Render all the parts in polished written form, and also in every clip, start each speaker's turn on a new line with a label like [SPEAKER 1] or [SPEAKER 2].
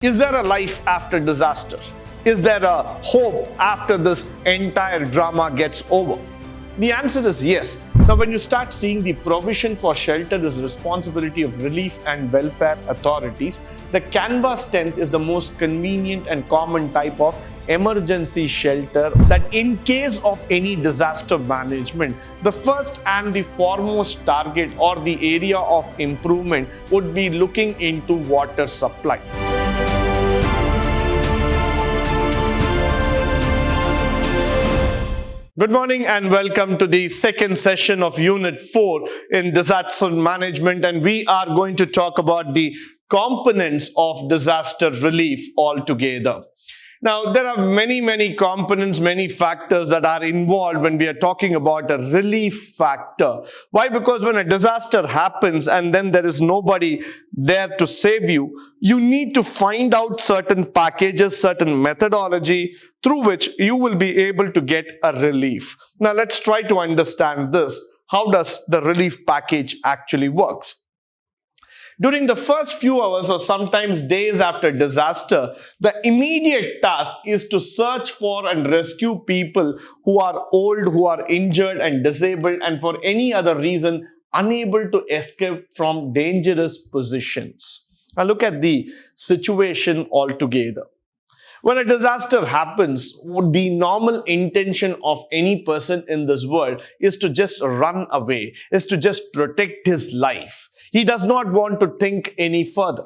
[SPEAKER 1] Is there a life after disaster? Is there a hope after this entire drama gets over? The answer is yes. Now, when you start seeing the provision for shelter is the responsibility of relief and welfare authorities, the canvas tent is the most convenient and common type of emergency shelter that in case of any disaster management, the first and the foremost target or the area of improvement would be looking into water supply. Good morning and welcome to the second session of Unit 4 in Disaster Management, and we are going to talk about the components of disaster relief altogether. Now, there are many components, many factors that are involved when we are talking about a relief factor. Why? Because when a disaster happens and then there is nobody there to save you, you need to find out certain packages, certain methodology through which you will be able to get a relief. Now, let's try to understand this. How does the relief package actually works? During the first few hours or sometimes days after disaster, the immediate task is to search for and rescue people who are old, who are injured and disabled, and for any other reason unable to escape from dangerous positions. Now look at the situation altogether. When a disaster happens, the normal intention of any person in this world is to just run away, is to just protect his life. He does not want to think any further.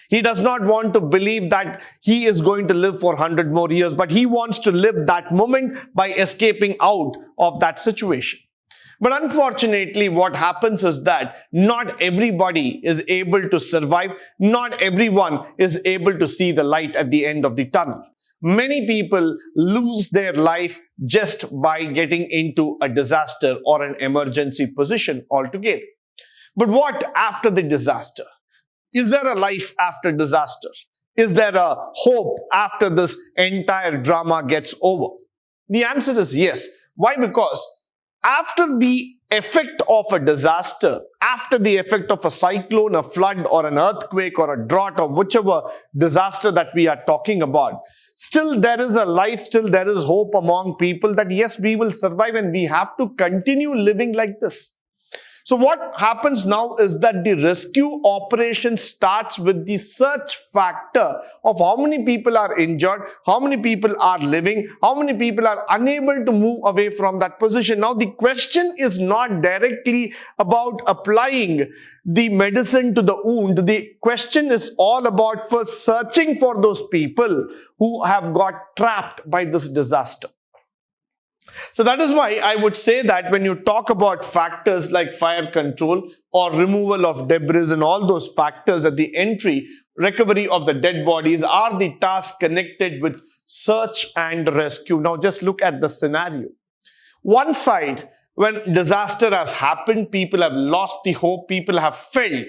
[SPEAKER 1] He does not want to believe that he is going to live for 100 more years, but he wants to live that moment by escaping out of that situation. But unfortunately, what happens is that not everybody is able to survive. Not everyone is able to see the light at the end of the tunnel. Many people lose their life just by getting into a disaster or an emergency position altogether. But what after the disaster? Is there a life after disaster? Is there a hope after this entire drama gets over? The answer is yes. Why? Because after the effect of a disaster, after the effect of a cyclone, a flood, or an earthquake, or a drought, or whichever disaster that we are talking about, still there is a life, still there is hope among people that yes, we will survive and we have to continue living like this. So what happens now is that the rescue operation starts with the search factor of how many people are injured, how many people are living, how many people are unable to move away from that position. Now the question is not directly about applying the medicine to the wound. The question is all about first searching for those people who have got trapped by this disaster. So that is why I would say that when you talk about factors like fire control or removal of debris and all those factors at the entry, recovery of the dead bodies are the tasks connected with search and rescue. Now just look at the scenario. One side, when disaster has happened, people have lost the hope, people have felt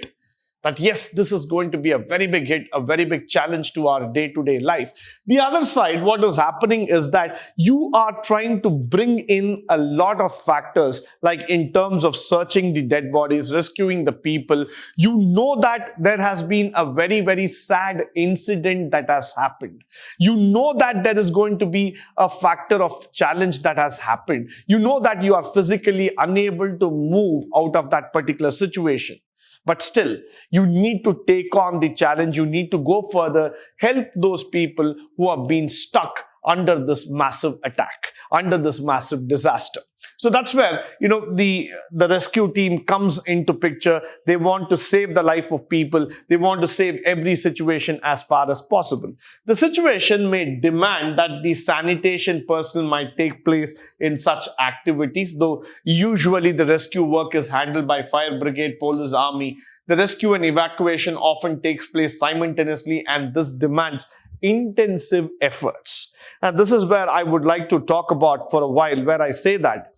[SPEAKER 1] that yes, this is going to be a very big hit, a very big challenge to our day-to-day life. The other side, what is happening is that you are trying to bring in a lot of factors, like in terms of searching the dead bodies, rescuing the people. You know that there has been a very sad incident that has happened. You know that there is going to be a factor of challenge that has happened. You know that you are physically unable to move out of that particular situation. But still, you need to take on the challenge. You need to go further, help those people who have been stuck under this massive attack, under this massive disaster. So that's where, the rescue team comes into picture. They want to save the life of people. They want to save every situation as far as possible. The situation may demand that the sanitation personnel might take place in such activities, though usually the rescue work is handled by fire brigade, police, army. The rescue and evacuation often takes place simultaneously, and this demands intensive efforts. And this is where I would like to talk about for a while, where I say that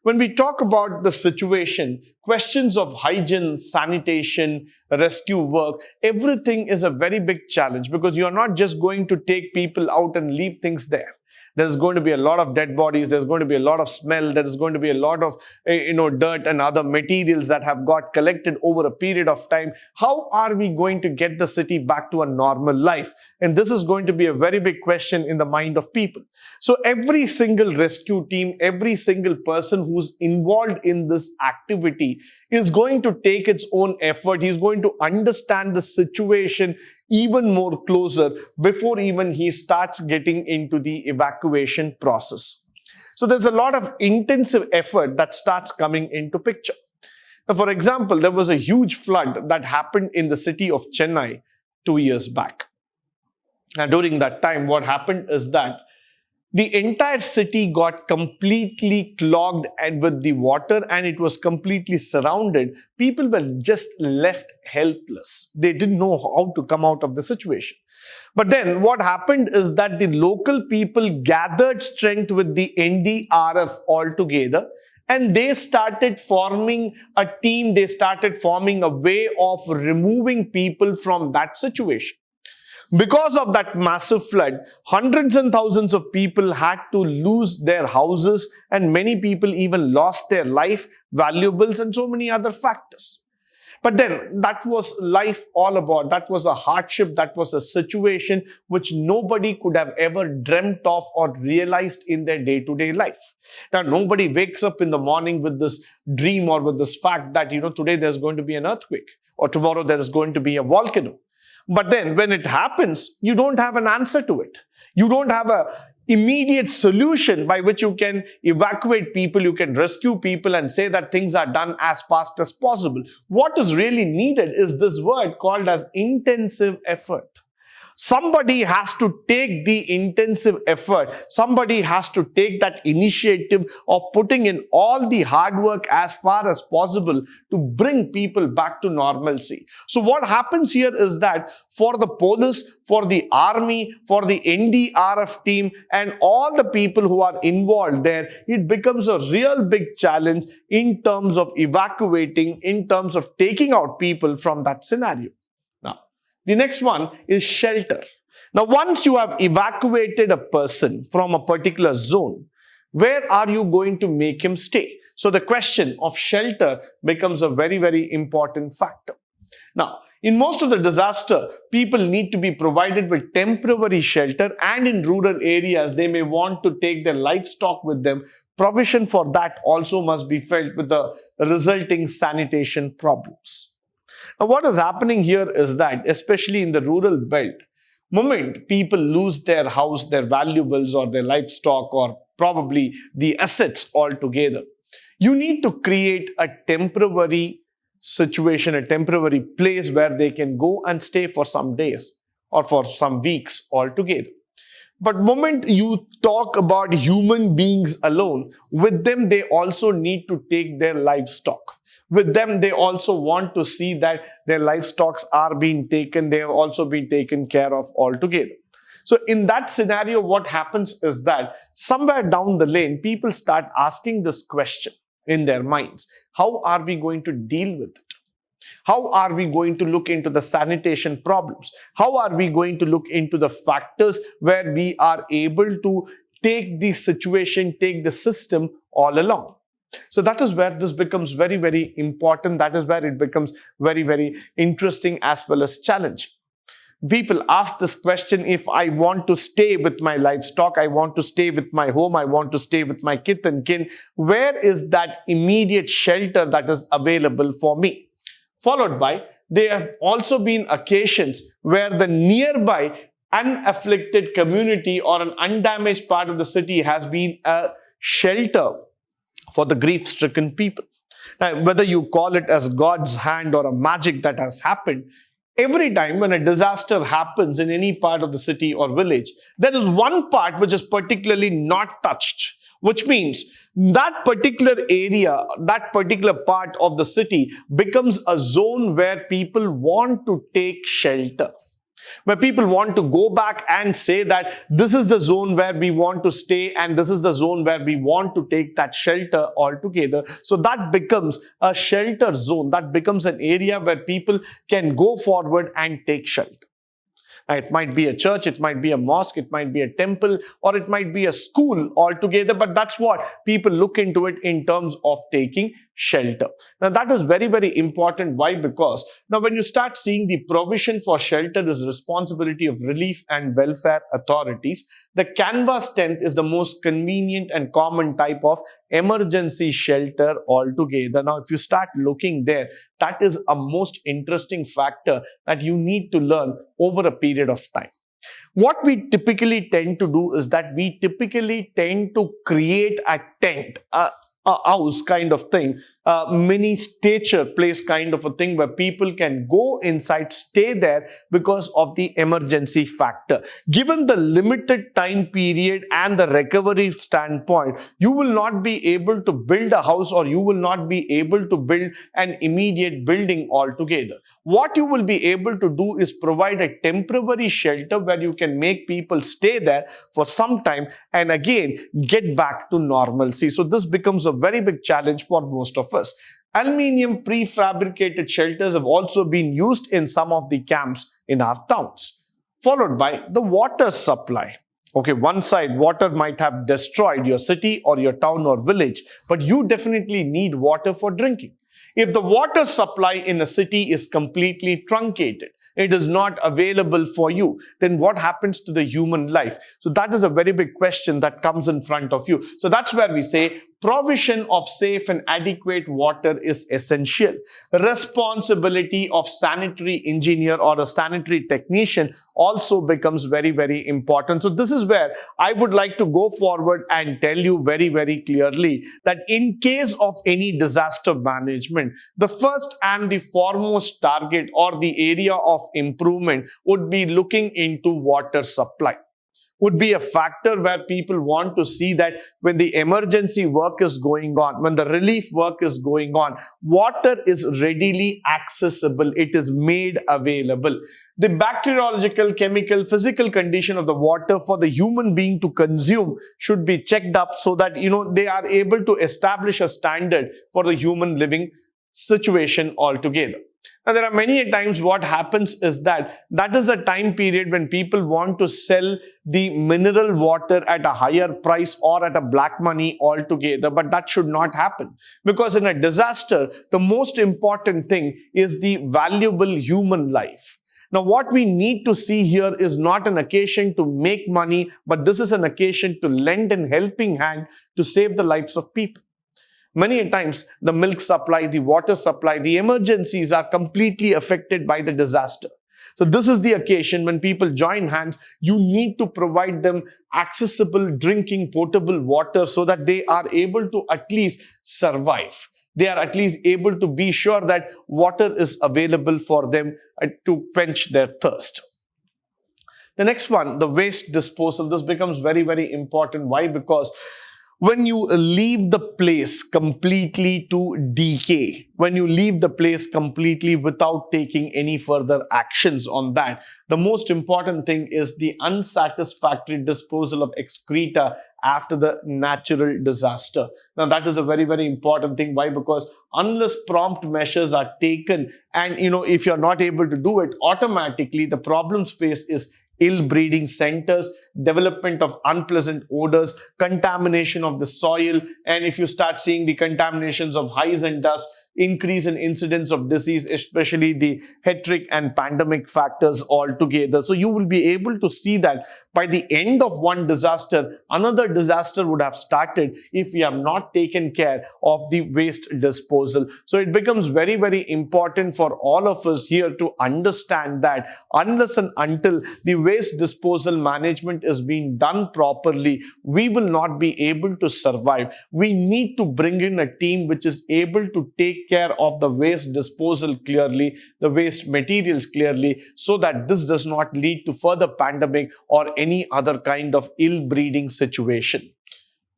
[SPEAKER 1] when we talk about the situation, questions of hygiene, sanitation, rescue work, everything is a very big challenge, because you are not just going to take people out and leave things there. There's going to be a lot of dead bodies. There's going to be a lot of smell. There is going to be a lot of dirt and other materials that have got collected over a period of time. How are we going to get the city back to a normal life? And this is going to be a very big question in the mind of people. So every single rescue team, every single person who's involved in this activity is going to take its own effort. He's going to understand the situation even more closer before even he starts getting into the evacuation process. So there's a lot of intensive effort that starts coming into picture. Now, for example, there was a huge flood that happened in the city of Chennai 2 years back. Now, during that time, what happened is that the entire city got completely clogged and with the water, and it was completely surrounded. People were just left helpless. They didn't know how to come out of the situation. But then what happened is that the local people gathered strength with the NDRF all together, and they started forming a team. They started forming a way of removing people from that situation. Because of that massive flood, hundreds and thousands of people had to lose their houses, and many people even lost their life, valuables, and so many other factors. But then that was life all about. That was a hardship. That was a situation which nobody could have ever dreamt of or realized in their day-to-day life. Now, nobody wakes up in the morning with this dream or with this fact that, today there's going to be an earthquake or tomorrow there is going to be a volcano. But then when it happens, you don't have an answer to it. You don't have an immediate solution by which you can evacuate people, you can rescue people and say that things are done as fast as possible. What is really needed is this word called as intensive effort. Somebody has to take the intensive effort. Somebody has to take that initiative of putting in all the hard work as far as possible to bring people back to normalcy. So what happens here is that for the police, for the army, for the NDRF team, and all the people who are involved there, it becomes a real big challenge in terms of evacuating, in terms of taking out people from that scenario. The next one is shelter. Now, once you have evacuated a person from a particular zone, where are you going to make him stay? So the question of shelter becomes a very, very important factor. Now, in most of the disaster, people need to be provided with temporary shelter, and in rural areas, they may want to take their livestock with them. Provision for that also must be felt with the resulting sanitation problems. Now, what is happening here is that, especially in the rural belt, moment people lose their house, their valuables, or their livestock, or probably the assets altogether, you need to create a temporary situation, a temporary place where they can go and stay for some days or for some weeks altogether. But moment you talk about human beings alone, with them they also need to take their livestock. With them they also want to see that their livestock are being taken, they have also been taken care of altogether. So in that scenario, what happens is that somewhere down the lane, people start asking this question in their minds: how are we going to deal with it? How are we going to look into the sanitation problems? How are we going to look into the factors where we are able to take the situation, take the system all along? So that is where this becomes very, very important. That is where it becomes very, very interesting as well as challenging. People ask this question: if I want to stay with my livestock, I want to stay with my home, I want to stay with my kith and kin, where is that immediate shelter that is available for me? Followed by, there have also been occasions where the nearby unafflicted community or an undamaged part of the city has been a shelter for the grief-stricken people. Now, whether you call it as God's hand or a magic that has happened, every time when a disaster happens in any part of the city or village, there is one part which is particularly not touched, which means that particular area, that particular part of the city becomes a zone where people want to take shelter, where people want to go back and say that this is the zone where we want to stay and this is the zone where we want to take that shelter altogether. So that becomes a shelter zone. That becomes an area where people can go forward and take shelter. It might be a church, it might be a mosque, it might be a temple, or it might be a school altogether, but that's what people look into it in terms of taking shelter. Now that is very, very important. Why? Because now when you start seeing the provision for shelter is responsibility of relief and welfare authorities, the canvas tent is the most convenient and common type of emergency shelter altogether. Now if you start looking there, that is a most interesting factor that you need to learn over a period of time. What we typically tend to do is that we typically tend to create a tent, a house kind of thing, a mini stature place kind of a thing where people can go inside, stay there because of the emergency factor. Given the limited time period and the recovery standpoint, you will not be able to build a house, or you will not be able to build an immediate building altogether. What you will be able to do is provide a temporary shelter where you can make people stay there for some time and again get back to normalcy. So this becomes a very big challenge for most of us. Aluminium prefabricated shelters have also been used in some of the camps in our towns. Followed by the water supply. Okay, one side, water might have destroyed your city or your town or village, but you definitely need water for drinking. If the water supply in a city is completely truncated, it is not available for you, then what happens to the human life? So that is a very big question that comes in front of you. So that's where we say provision of safe and adequate water is essential. Responsibility of sanitary engineer or a sanitary technician also becomes very, very important. So this is where I would like to go forward and tell you very, very clearly that in case of any disaster management, the first and the foremost target or the area of improvement would be looking into water supply. Would be a factor where people want to see that when the emergency work is going on, when the relief work is going on, water is readily accessible, it is made available. The bacteriological, chemical, physical condition of the water for the human being to consume should be checked up so that they are able to establish a standard for the human living situation altogether. Now, there are many times what happens is that is the time period when people want to sell the mineral water at a higher price or at a black money altogether, but that should not happen, because in a disaster, the most important thing is the valuable human life. Now, what we need to see here is not an occasion to make money, but this is an occasion to lend a helping hand to save the lives of people. Many times, the milk supply, the water supply, the emergencies are completely affected by the disaster. So this is the occasion when people join hands. You need to provide them accessible drinking potable water so that they are able to at least survive. They are at least able to be sure that water is available for them to quench their thirst. The next one, the waste disposal. This becomes very, very important. Why? Because when you leave the place completely to decay, when you leave the place completely without taking any further actions on that, the most important thing is the unsatisfactory disposal of excreta after the natural disaster. Now, that is a very, very important thing. Why? Because unless prompt measures are taken and, if you're not able to do it, automatically the problems faced is ill breeding centers, development of unpleasant odors, contamination of the soil, and if you start seeing the contaminations of highs and dust, increase in incidence of disease, especially the heteric and pandemic factors altogether. So you will be able to see that by the end of one disaster, another disaster would have started if we have not taken care of the waste disposal. So it becomes very, very important for all of us here to understand that unless and until the waste disposal management is being done properly, we will not be able to survive. We need to bring in a team which is able to take care of the waste disposal clearly, the waste materials clearly, so that this does not lead to further pandemic or any other kind of ill-breeding situation.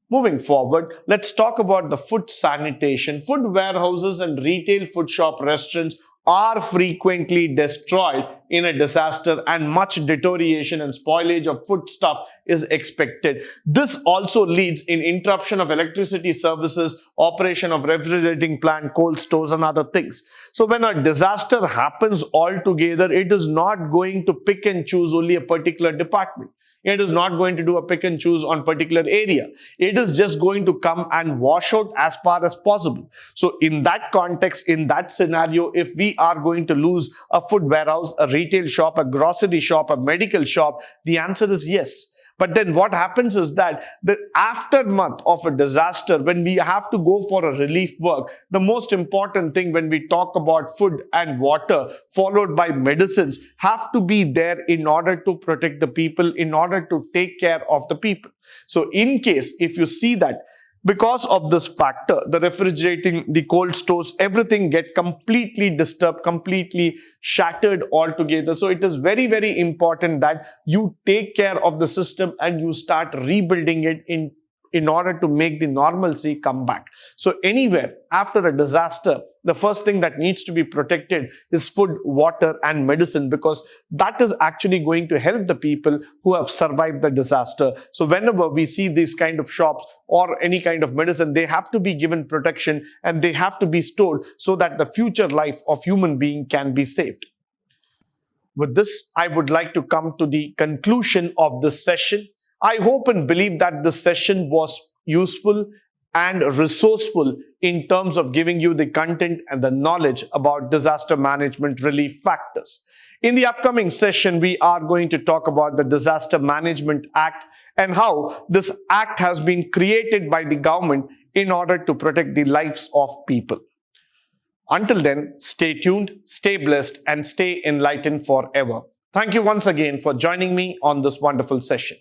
[SPEAKER 1] Moving forward, let's talk about the food sanitation. Food warehouses and retail food shop restaurants are frequently destroyed in a disaster, and much deterioration and spoilage of foodstuff is expected. This also leads in interruption of electricity services, operation of refrigerating plant, cold stores and other things. So when a disaster happens altogether, it is not going to pick and choose only a particular department. It is not going to do a pick and choose on particular area. It is just going to come and wash out as far as possible. So in that context, in that scenario, if we are going to lose a food warehouse, a retail shop, a grocery shop, a medical shop, the answer is yes. But then what happens is that the aftermath of a disaster, when we have to go for a relief work, the most important thing when we talk about food and water, followed by medicines, have to be there in order to protect the people, in order to take care of the people. So in case, if you see that because of this factor, the refrigerating, the cold stores, everything get completely disturbed, completely shattered altogether. So it is very, very important that you take care of the system and you start rebuilding it in order to make the normalcy come back. So anywhere after a disaster, the first thing that needs to be protected is food, water and medicine, because that is actually going to help the people who have survived the disaster. So whenever we see these kind of shops or any kind of medicine, they have to be given protection and they have to be stored so that the future life of human being can be saved. With this, I would like to come to the conclusion of this session. I hope and believe that this session was useful and resourceful in terms of giving you the content and the knowledge about disaster management relief factors. In the upcoming session, we are going to talk about the Disaster Management Act and how this act has been created by the government in order to protect the lives of people. Until then, stay tuned, stay blessed, and stay enlightened forever. Thank you once again for joining me on this wonderful session.